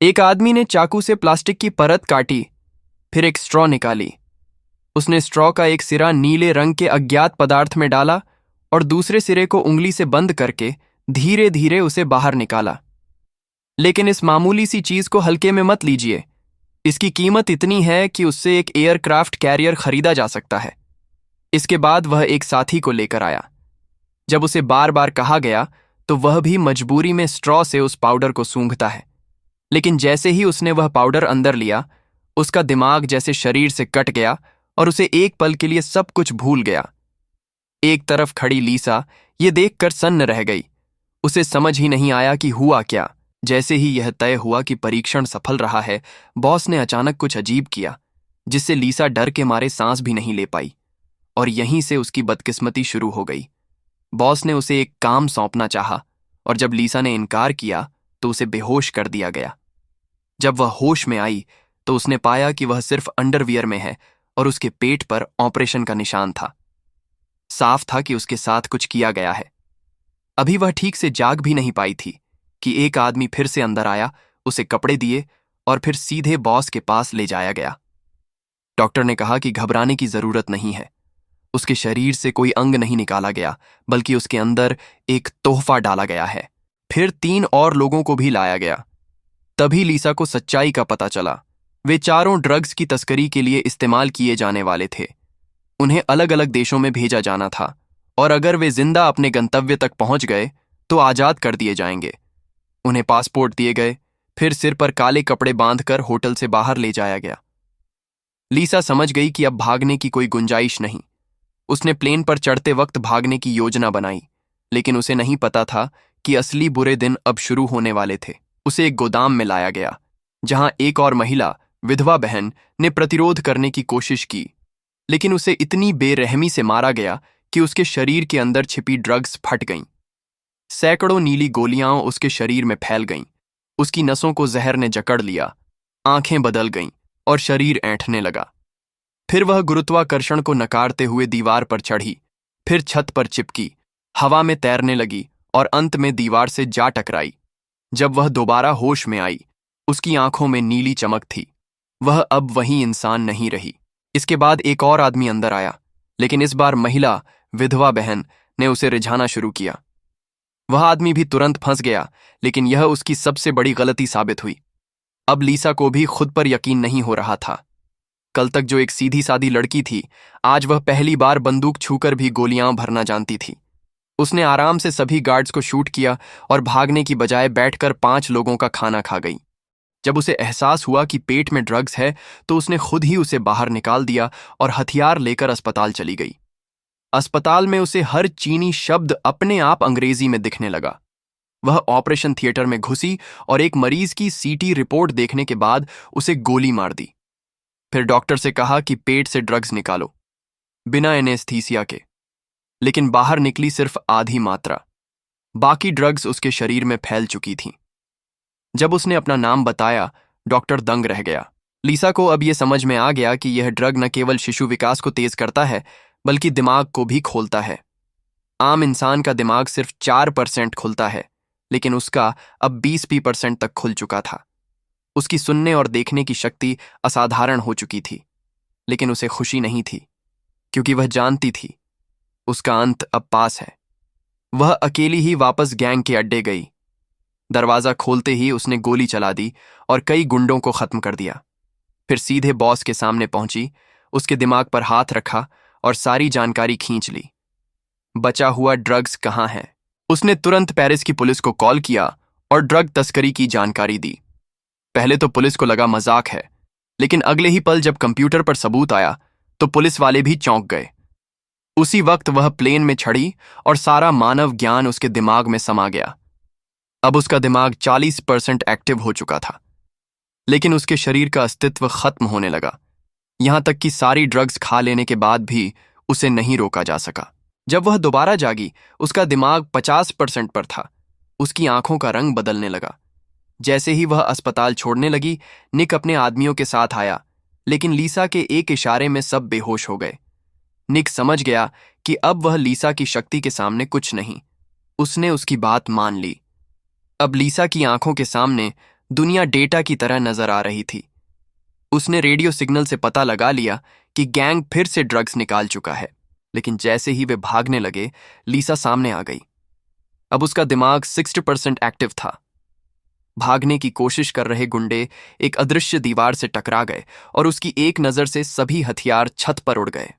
एक आदमी ने चाकू से प्लास्टिक की परत काटी, फिर एक स्ट्रॉ निकाली। उसने स्ट्रॉ का एक सिरा नीले रंग के अज्ञात पदार्थ में डाला और दूसरे सिरे को उंगली से बंद करके धीरे धीरे उसे बाहर निकाला। लेकिन इस मामूली सी चीज को हल्के में मत लीजिए। इसकी कीमत इतनी है कि उससे एक एयरक्राफ्ट कैरियर खरीदा जा सकता है। इसके बाद वह एक साथी को लेकर आया। जब उसे बार बार कहा गया तो वह भी मजबूरी में स्ट्रॉ से उस पाउडर को सूंघता है। लेकिन जैसे ही उसने वह पाउडर अंदर लिया, उसका दिमाग जैसे शरीर से कट गया और उसे एक पल के लिए सब कुछ भूल गया। एक तरफ खड़ी लीसा ये देखकर सन्न रह गई। उसे समझ ही नहीं आया कि हुआ क्या। जैसे ही यह तय हुआ कि परीक्षण सफल रहा है, बॉस ने अचानक कुछ अजीब किया, जिससे लीसा डर के मारे सांस भी नहीं ले पाई। और यहीं से उसकी बदकिस्मती शुरू हो गई। बॉस ने उसे एक काम सौंपना चाहा और जब लीसा ने इनकार किया तो उसे बेहोश कर दिया गया। जब वह होश में आई तो उसने पाया कि वह सिर्फ अंडरवियर में है और उसके पेट पर ऑपरेशन का निशान था। साफ था कि उसके साथ कुछ किया गया है। अभी वह ठीक से जाग भी नहीं पाई थी कि एक आदमी फिर से अंदर आया, उसे कपड़े दिए और फिर सीधे बॉस के पास ले जाया गया। डॉक्टर ने कहा कि घबराने की जरूरत नहीं है। उसके शरीर से कोई अंग नहीं निकाला गया, बल्कि उसके अंदर एक तोहफा डाला गया है। फिर 3 और लोगों को भी लाया गया। तभी लीसा को सच्चाई का पता चला। वे चारों ड्रग्स की तस्करी के लिए इस्तेमाल किए जाने वाले थे। उन्हें अलग अलग देशों में भेजा जाना था और अगर वे जिंदा अपने गंतव्य तक पहुंच गए तो आजाद कर दिए जाएंगे। उन्हें पासपोर्ट दिए गए, फिर सिर पर काले कपड़े बांधकर होटल से बाहर ले जाया गया। लीसा समझ गई कि अब भागने की कोई गुंजाइश नहीं। उसने प्लेन पर चढ़ते वक्त भागने की योजना बनाई, लेकिन उसे नहीं पता था कि असली बुरे दिन अब शुरू होने वाले थे। उसे एक गोदाम में लाया गया, जहां एक और महिला, विधवा बहन, ने प्रतिरोध करने की कोशिश की, लेकिन उसे इतनी बेरहमी से मारा गया कि उसके शरीर के अंदर छिपी ड्रग्स फट गईं। सैकड़ों नीली गोलियां उसके शरीर में फैल गईं। उसकी नसों को जहर ने जकड़ लिया, आंखें बदल गईं और शरीर ऐंठने लगा। फिर वह गुरुत्वाकर्षण को नकारते हुए दीवार पर चढ़ी, फिर छत पर चिपकी, हवा में तैरने लगी और अंत में दीवार से जा टकराई। जब वह दोबारा होश में आई, उसकी आंखों में नीली चमक थी। वह अब वही इंसान नहीं रही। इसके बाद एक और आदमी अंदर आया, लेकिन इस बार महिला, विधवा बहन, ने उसे रिझाना शुरू किया। वह आदमी भी तुरंत फंस गया, लेकिन यह उसकी सबसे बड़ी गलती साबित हुई। अब लीसा को भी खुद पर यकीन नहीं हो रहा था। कल तक जो एक सीधी सादी लड़की थी, आज वह पहली बार बंदूक छूकर भी गोलियां भरना जानती थी। उसने आराम से सभी गार्ड्स को शूट किया और भागने की बजाय बैठकर 5 लोगों का खाना खा गई। जब उसे एहसास हुआ कि पेट में ड्रग्स है तो उसने खुद ही उसे बाहर निकाल दिया और हथियार लेकर अस्पताल चली गई। अस्पताल में उसे हर चीनी शब्द अपने आप अंग्रेजी में दिखने लगा। वह ऑपरेशन थिएटर में घुसी और एक मरीज की सीटी रिपोर्ट देखने के बाद उसे गोली मार दी। फिर डॉक्टर से कहा कि पेट से ड्रग्स निकालो, बिना एनेस्थीसिया के। लेकिन बाहर निकली सिर्फ आधी मात्रा। बाकी ड्रग्स उसके शरीर में फैल चुकी थीं। जब उसने अपना नाम बताया, डॉक्टर दंग रह गया। लीसा को अब यह समझ में आ गया कि यह ड्रग न केवल शिशु विकास को तेज करता है, बल्कि दिमाग को भी खोलता है। आम इंसान का दिमाग सिर्फ 4% खुलता है, लेकिन उसका अब 20% तक खुल चुका था। उसकी सुनने और देखने की शक्ति असाधारण हो चुकी थी, लेकिन उसे खुशी नहीं थी, क्योंकि वह जानती थी उसका अंत अब पास है। वह अकेली ही वापस गैंग के अड्डे गई। दरवाजा खोलते ही उसने गोली चला दी और कई गुंडों को खत्म कर दिया। फिर सीधे बॉस के सामने पहुंची, उसके दिमाग पर हाथ रखा और सारी जानकारी खींच ली। बचा हुआ ड्रग्स कहाँ है? उसने तुरंत पेरिस की पुलिस को कॉल किया और ड्रग तस्करी की जानकारी दी। पहले तो पुलिस को लगा मजाक है, लेकिन अगले ही पल जब कंप्यूटर पर सबूत आया तो पुलिस वाले भी चौंक गए। उसी वक्त वह प्लेन में चढ़ी और सारा मानव ज्ञान उसके दिमाग में समा गया। अब उसका दिमाग 40% एक्टिव हो चुका था, लेकिन उसके शरीर का अस्तित्व खत्म होने लगा। यहां तक कि सारी ड्रग्स खा लेने के बाद भी उसे नहीं रोका जा सका। जब वह दोबारा जागी, उसका दिमाग 50% पर था। उसकी आंखों का रंग बदलने लगा। जैसे ही वह अस्पताल छोड़ने लगी, निक अपने आदमियों के साथ आया, लेकिन लीसा के एक इशारे में सब बेहोश हो गए। निक समझ गया कि अब वह लीसा की शक्ति के सामने कुछ नहीं। उसने उसकी बात मान ली। अब लीसा की आंखों के सामने दुनिया डेटा की तरह नजर आ रही थी। उसने रेडियो सिग्नल से पता लगा लिया कि गैंग फिर से ड्रग्स निकाल चुका है, लेकिन जैसे ही वे भागने लगे, लीसा सामने आ गई। अब उसका दिमाग 60% एक्टिव था। भागने की कोशिश कर रहे गुंडे एक अदृश्य दीवार से टकरा गए और उसकी एक नजर से सभी हथियार छत पर उड़ गए।